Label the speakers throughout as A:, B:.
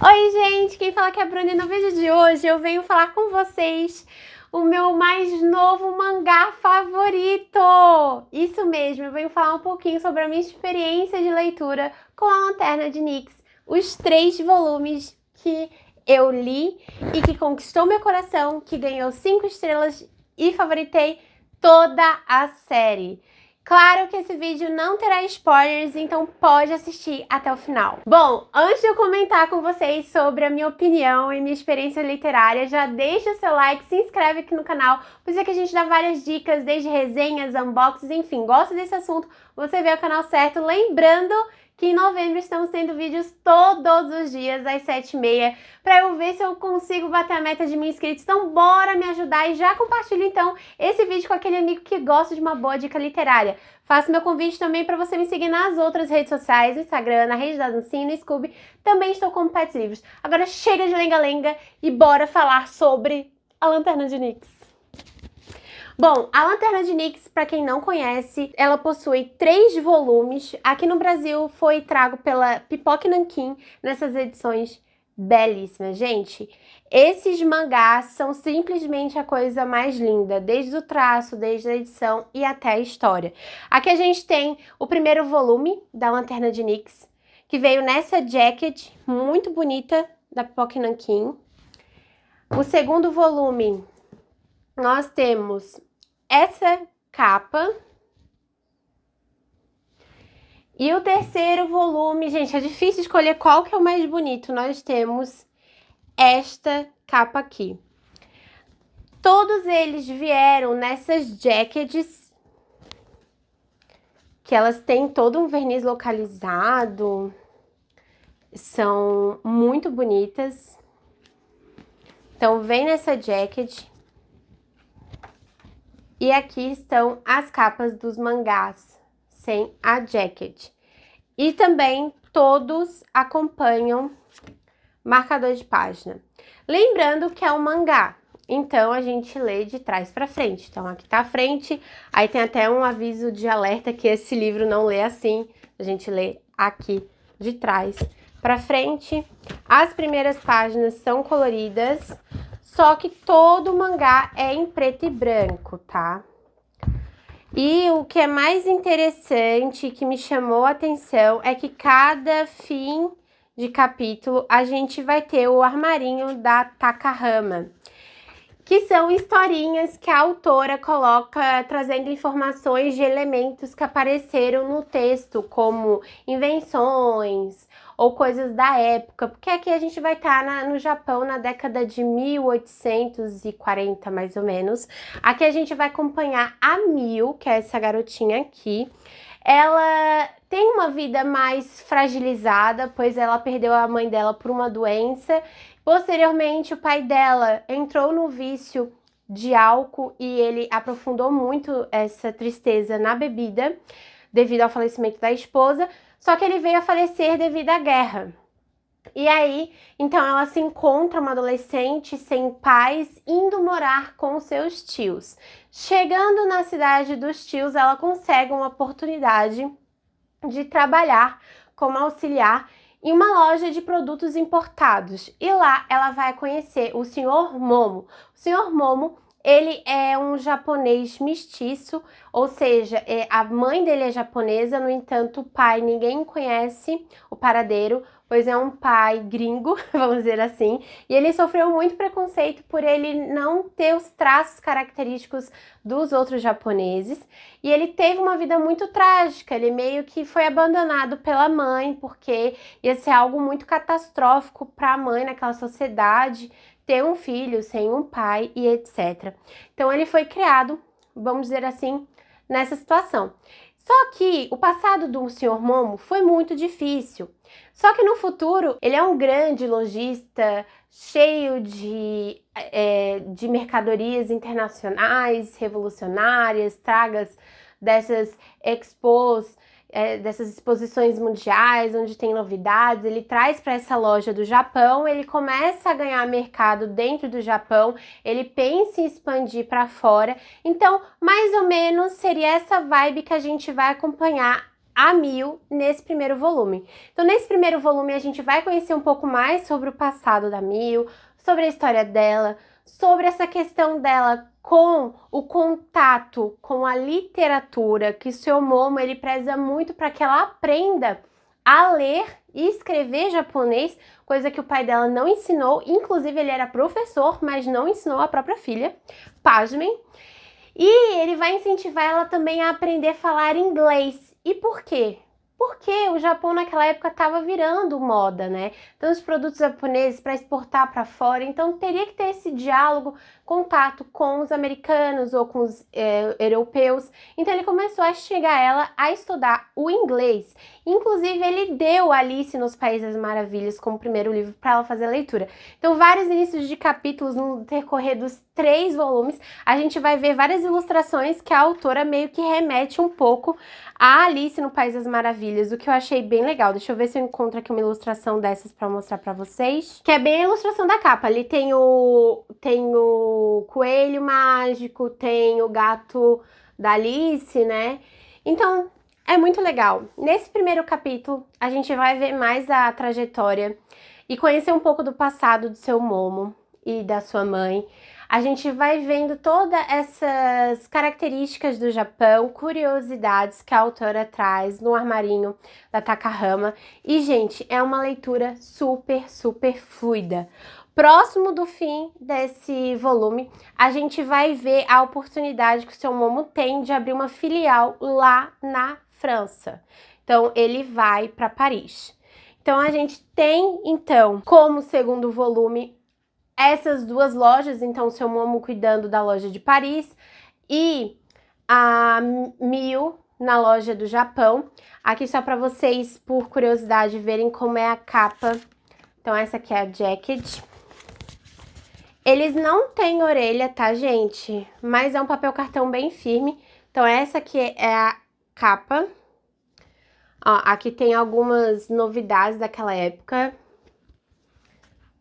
A: Oi, gente! Quem fala que é a Bruna e no vídeo de hoje eu venho falar com vocês o meu mais novo mangá favorito! Isso mesmo, eu venho falar um pouquinho sobre a minha experiência de leitura com a Lanterna de Nyx, os 3 volumes que eu li e que conquistou meu coração, que ganhou 5 estrelas e favoritei toda a série. Claro que esse vídeo não terá spoilers, então pode assistir até o final. Bom, antes de eu comentar com vocês sobre a minha opinião e minha experiência literária, já deixa o seu like, se inscreve aqui no canal, pois é que a gente dá várias dicas, desde resenhas, unboxings, enfim, gosta desse assunto, você vê o canal certo. Lembrando que em novembro estamos tendo vídeos todos os dias às 7h30 para eu ver se eu consigo bater a meta de 1.000 inscritos. Então bora me ajudar e já compartilha então esse vídeo com aquele amigo que gosta de uma boa dica literária. Faço meu convite também para você me seguir nas outras redes sociais, no Instagram, na Rede da Dancinha, no Scooby. Também estou como Pets Livros. Agora chega de lenga-lenga e bora falar sobre a Lanterna de Nyx. Bom, a Lanterna de Nyx, para quem não conhece, ela possui 3 volumes. Aqui no Brasil foi trago pela Pipoca Nanquim nessas edições belíssimas. Gente, esses mangás são simplesmente a coisa mais linda, desde o traço, desde a edição e até a história. Aqui a gente tem o primeiro volume da Lanterna de Nyx, que veio nessa jacket muito bonita da Pipoca Nanquim. O segundo volume, nós temos essa capa. E o terceiro volume, gente, é difícil escolher qual que é o mais bonito. Nós temos esta capa aqui. Todos eles vieram nessas jackets, que elas têm todo um verniz localizado. São muito bonitas. Então, vem nessa jacket. E aqui estão as capas dos mangás, sem a jacket. E também todos acompanham marcador de página. Lembrando que é um mangá, então a gente lê de trás para frente. Então aqui tá a frente, aí tem até um aviso de alerta que esse livro não lê assim, a gente lê aqui de trás para frente. As primeiras páginas são coloridas, só que todo o mangá é em preto e branco, tá? E o que é mais interessante, que me chamou a atenção, é que cada fim de capítulo a gente vai ter o armarinho da Takahama, que são historinhas que a autora coloca trazendo informações de elementos que apareceram no texto, como invenções ou coisas da época, porque aqui a gente vai estar no Japão na década de 1840, mais ou menos. Aqui a gente vai acompanhar a Mil, que é essa garotinha aqui. Ela tem uma vida mais fragilizada, pois ela perdeu a mãe dela por uma doença. Posteriormente, o pai dela entrou no vício de álcool e ele aprofundou muito essa tristeza na bebida, devido ao falecimento da esposa, só que ele veio a falecer devido à guerra. E aí, então ela se encontra uma adolescente sem pais, indo morar com seus tios. Chegando na cidade dos tios, ela consegue uma oportunidade de trabalhar como auxiliar em uma loja de produtos importados. E lá ela vai conhecer o Sr. Momo. O Sr. Momo, ele é um japonês mestiço, ou seja, a mãe dele é japonesa, no entanto, o pai ninguém conhece o paradeiro, pois é um pai gringo, vamos dizer assim, e ele sofreu muito preconceito por ele não ter os traços característicos dos outros japoneses, e ele teve uma vida muito trágica, ele meio que foi abandonado pela mãe, porque ia ser algo muito catastrófico para a mãe naquela sociedade, ter um filho sem um pai e etc. Então ele foi criado, vamos dizer assim, nessa situação. Só que o passado do Sr. Momo foi muito difícil. Só que no futuro ele é um grande lojista, cheio de mercadorias internacionais, revolucionárias, tragas dessas expos, dessas exposições mundiais, onde tem novidades. Ele traz para essa loja do Japão, ele começa a ganhar mercado dentro do Japão, ele pensa em expandir para fora. Então, mais ou menos, seria essa vibe que a gente vai acompanhar a mil nesse primeiro volume. Então, nesse primeiro volume, a gente vai conhecer um pouco mais sobre o passado da Mil, sobre a história dela, sobre essa questão dela com o contato com a literatura, que o seu Momo, ele preza muito para que ela aprenda a ler e escrever japonês, coisa que o pai dela não ensinou, inclusive ele era professor, mas não ensinou a própria filha, pasmem. E ele vai incentivar ela também a aprender a falar inglês. E por quê? Porque o Japão naquela época estava virando moda, né? Então os produtos japoneses para exportar para fora, então teria que ter esse diálogo, contato com os americanos ou com os europeus. Então ele começou a chegar ela a estudar o inglês. Inclusive ele deu Alice nos Países das Maravilhas como primeiro livro para ela fazer a leitura. Então vários inícios de capítulos no decorrer dos 3 volumes, a gente vai ver várias ilustrações que a autora meio que remete um pouco a Alice no País das Maravilhas, o que eu achei bem legal. Deixa eu ver se eu encontro aqui uma ilustração dessas para mostrar para vocês. Que é bem a ilustração da capa. Ali tem o coelho mágico, tem o gato da Alice, né? Então, é muito legal. Nesse primeiro capítulo, a gente vai ver mais a trajetória e conhecer um pouco do passado do seu Momo e da sua mãe. A gente vai vendo todas essas características do Japão, curiosidades que a autora traz no armarinho da Takahama. E, gente, é uma leitura super, super fluida. Próximo do fim desse volume, a gente vai ver a oportunidade que o seu Momo tem de abrir uma filial lá na França. Então, ele vai para Paris. Então, a gente tem, então, como segundo volume, essas 2 lojas, então o seu Momo cuidando da loja de Paris e a Mil na loja do Japão. Aqui só para vocês, por curiosidade, verem como é a capa. Então essa aqui é a jacket. Eles não têm orelha, tá, gente? Mas é um papel cartão bem firme. Então essa aqui é a capa. Ó, aqui tem algumas novidades daquela época.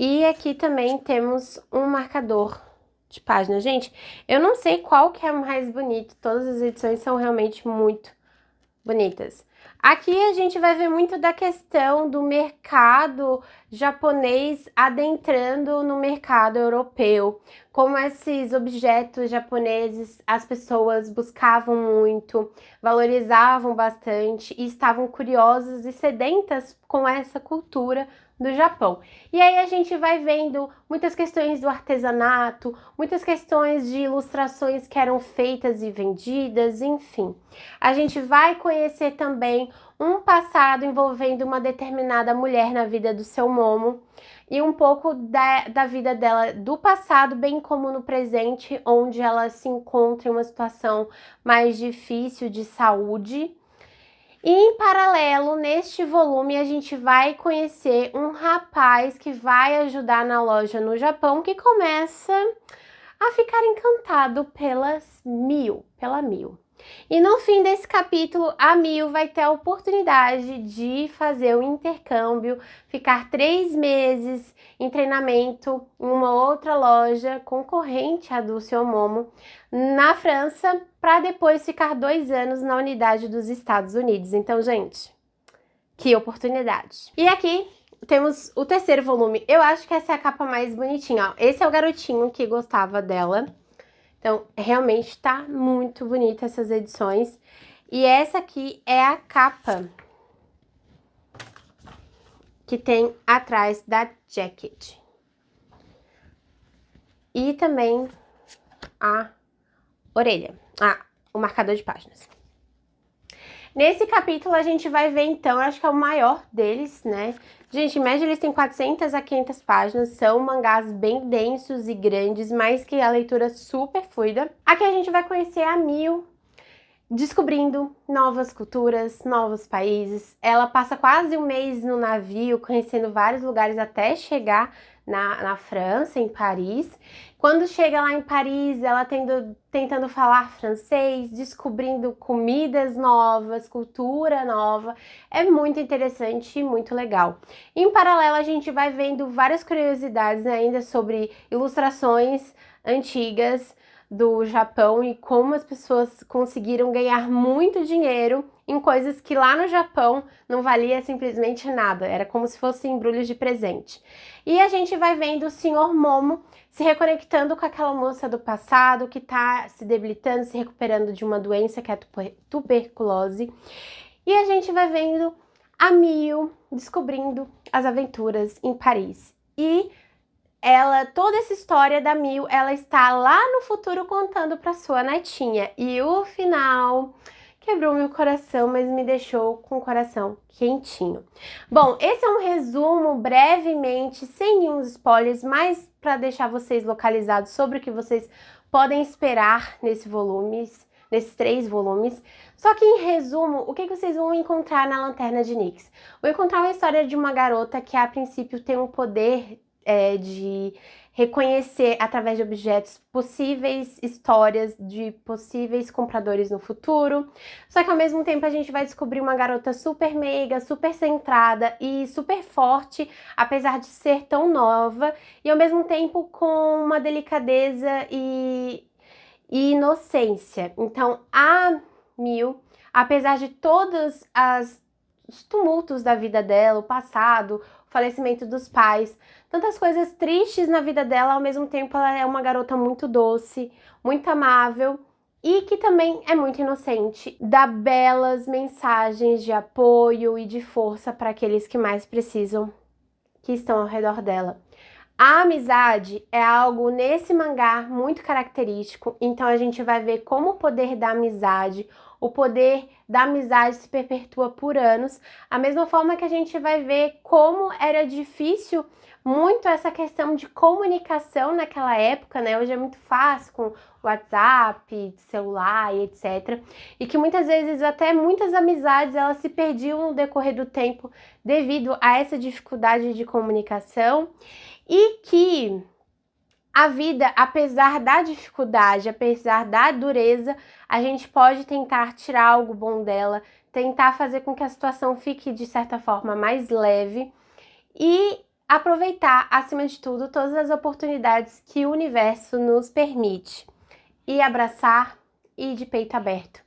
A: E aqui também temos um marcador de página. Gente, eu não sei qual que é mais bonito. Todas as edições são realmente muito bonitas. Aqui a gente vai ver muito da questão do mercado japonês adentrando no mercado europeu. Como esses objetos japoneses as pessoas buscavam muito, valorizavam bastante e estavam curiosas e sedentas com essa cultura do Japão. E aí a gente vai vendo muitas questões do artesanato, muitas questões de ilustrações que eram feitas e vendidas, enfim. A gente vai conhecer também um passado envolvendo uma determinada mulher na vida do seu Momo e um pouco da vida dela do passado, bem como no presente, onde ela se encontra em uma situação mais difícil de saúde. E em paralelo, neste volume, a gente vai conhecer um rapaz que vai ajudar na loja no Japão, que começa a ficar encantado pela Mil. E no fim desse capítulo, a Mil vai ter a oportunidade de fazer o intercâmbio, ficar 3 meses em treinamento em uma outra loja concorrente à do seu Momo, na França, para depois ficar 2 anos na unidade dos Estados Unidos. Então, gente, que oportunidade! E aqui temos o terceiro volume. Eu acho que essa é a capa mais bonitinha, ó. Esse é o garotinho que gostava dela. Então, realmente tá muito bonita essas edições. E essa aqui é a capa que tem atrás da jacket. E também a orelha, o marcador de páginas. Nesse capítulo a gente vai ver então, acho que é o maior deles, né? Gente, em média eles têm 400 a 500 páginas, são mangás bem densos e grandes, mas que a leitura é super fluida. Aqui a gente vai conhecer a Mil, descobrindo novas culturas, novos países. Ela passa quase um mês no navio, conhecendo vários lugares até chegar na França, em Paris. Quando chega lá em Paris, ela tentando falar francês, descobrindo comidas novas, cultura nova. É muito interessante e muito legal. Em paralelo, a gente vai vendo várias curiosidades ainda sobre ilustrações antigas do Japão e como as pessoas conseguiram ganhar muito dinheiro em coisas que lá no Japão não valia simplesmente nada, era como se fossem embrulhos de presente. E a gente vai vendo o Sr. Momo se reconectando com aquela moça do passado que tá se debilitando, se recuperando de uma doença que é a tuberculose. E a gente vai vendo a Mio descobrindo as aventuras em Paris. E toda essa história da Mio, ela está lá no futuro contando para sua netinha. E o final quebrou meu coração, mas me deixou com o coração quentinho. Bom, esse é um resumo brevemente, sem nenhum spoilers, mas para deixar vocês localizados sobre o que vocês podem esperar nesses 3 volumes. Só que em resumo, o que vocês vão encontrar na Lanterna de Nyx? Vou encontrar uma história de uma garota que a princípio tem um poder de reconhecer através de objetos possíveis histórias de possíveis compradores no futuro. Só que ao mesmo tempo a gente vai descobrir uma garota super meiga, super centrada e super forte, apesar de ser tão nova, e ao mesmo tempo com uma delicadeza e inocência. Então a Mio, apesar de todos os tumultos da vida dela, o passado, o falecimento dos pais, tantas coisas tristes na vida dela, ao mesmo tempo ela é uma garota muito doce, muito amável e que também é muito inocente, dá belas mensagens de apoio e de força para aqueles que mais precisam, que estão ao redor dela. A amizade é algo nesse mangá muito característico, então a gente vai ver como o poder da amizade, se perpetua por anos, a mesma forma que a gente vai ver como era difícil muito essa questão de comunicação naquela época, né? Hoje é muito fácil com WhatsApp, celular e etc. E que muitas vezes até muitas amizades elas se perdiam no decorrer do tempo devido a essa dificuldade de comunicação. E que a vida, apesar da dificuldade, apesar da dureza, a gente pode tentar tirar algo bom dela, tentar fazer com que a situação fique, de certa forma, mais leve e aproveitar, acima de tudo, todas as oportunidades que o universo nos permite e abraçar e de peito aberto.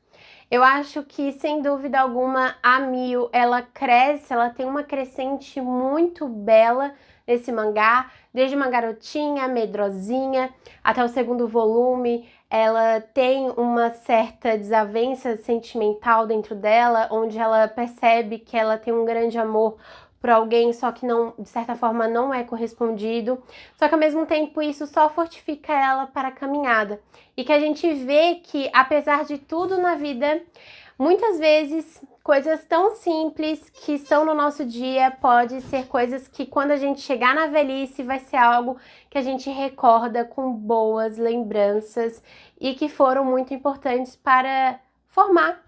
A: Eu acho que, sem dúvida alguma, a Mio, ela cresce, ela tem uma crescente muito bela nesse mangá, desde uma garotinha medrosinha até o 2º volume, ela tem uma certa desavença sentimental dentro dela, onde ela percebe que ela tem um grande amor por alguém, só que não, de certa forma, não é correspondido. Só que ao mesmo tempo isso só fortifica ela para a caminhada. E que a gente vê que, apesar de tudo na vida, muitas vezes coisas tão simples que são no nosso dia pode ser coisas que quando a gente chegar na velhice vai ser algo que a gente recorda com boas lembranças e que foram muito importantes para formar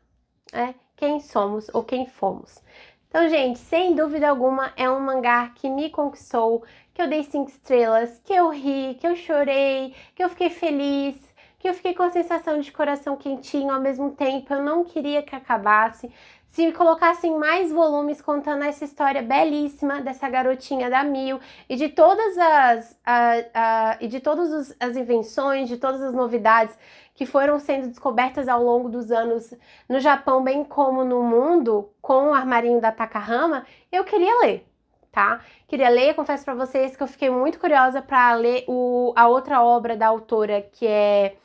A: quem somos ou quem fomos. Então, gente, sem dúvida alguma, é um mangá que me conquistou, que eu dei 5 estrelas, que eu ri, que eu chorei, que eu fiquei feliz, que eu fiquei com a sensação de coração quentinho ao mesmo tempo. Eu não queria que acabasse. Se colocassem mais volumes contando essa história belíssima dessa garotinha da Mio e de todas as invenções, de todas as novidades que foram sendo descobertas ao longo dos anos no Japão, bem como no mundo, com o Armarinho da Takahama, eu queria ler, tá? Queria ler, confesso pra vocês que eu fiquei muito curiosa para ler a outra obra da autora, que é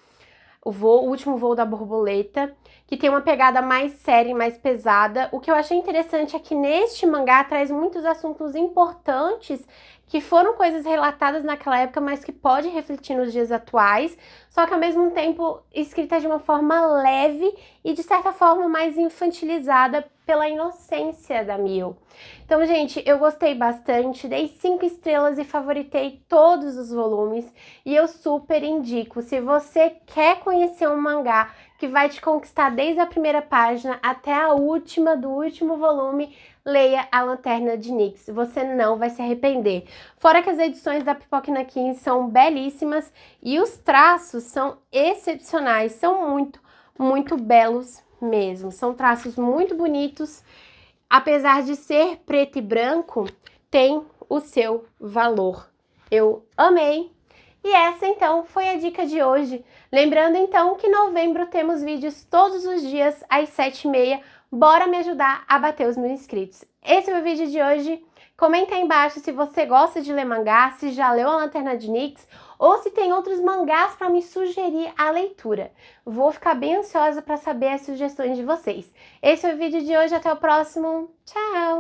A: o Último Voo da Borboleta, que tem uma pegada mais séria e mais pesada. O que eu achei interessante é que neste mangá traz muitos assuntos importantes que foram coisas relatadas naquela época, mas que pode refletir nos dias atuais, só que ao mesmo tempo escrita de uma forma leve e de certa forma mais infantilizada pela inocência da Mio. Então, gente, eu gostei bastante, dei 5 estrelas e favoritei todos os volumes e eu super indico. Se você quer conhecer um mangá que vai te conquistar desde a primeira página até a última do último volume, leia A Lanterna de Nyx, você não vai se arrepender. Fora que as edições da Pipoca Nankin são belíssimas e os traços são excepcionais, são muito, muito belos mesmo. São traços muito bonitos, apesar de ser preto e branco, tem o seu valor. Eu amei! E essa, então, foi a dica de hoje. Lembrando, então, que em novembro temos vídeos todos os dias às 7h30 Bora me ajudar a bater os 1000 inscritos. Esse é o meu vídeo de hoje. Comenta aí embaixo se você gosta de ler mangá, se já leu a Lanterna de Nyx ou se tem outros mangás para me sugerir a leitura. Vou ficar bem ansiosa para saber as sugestões de vocês. Esse é o vídeo de hoje, até o próximo. Tchau!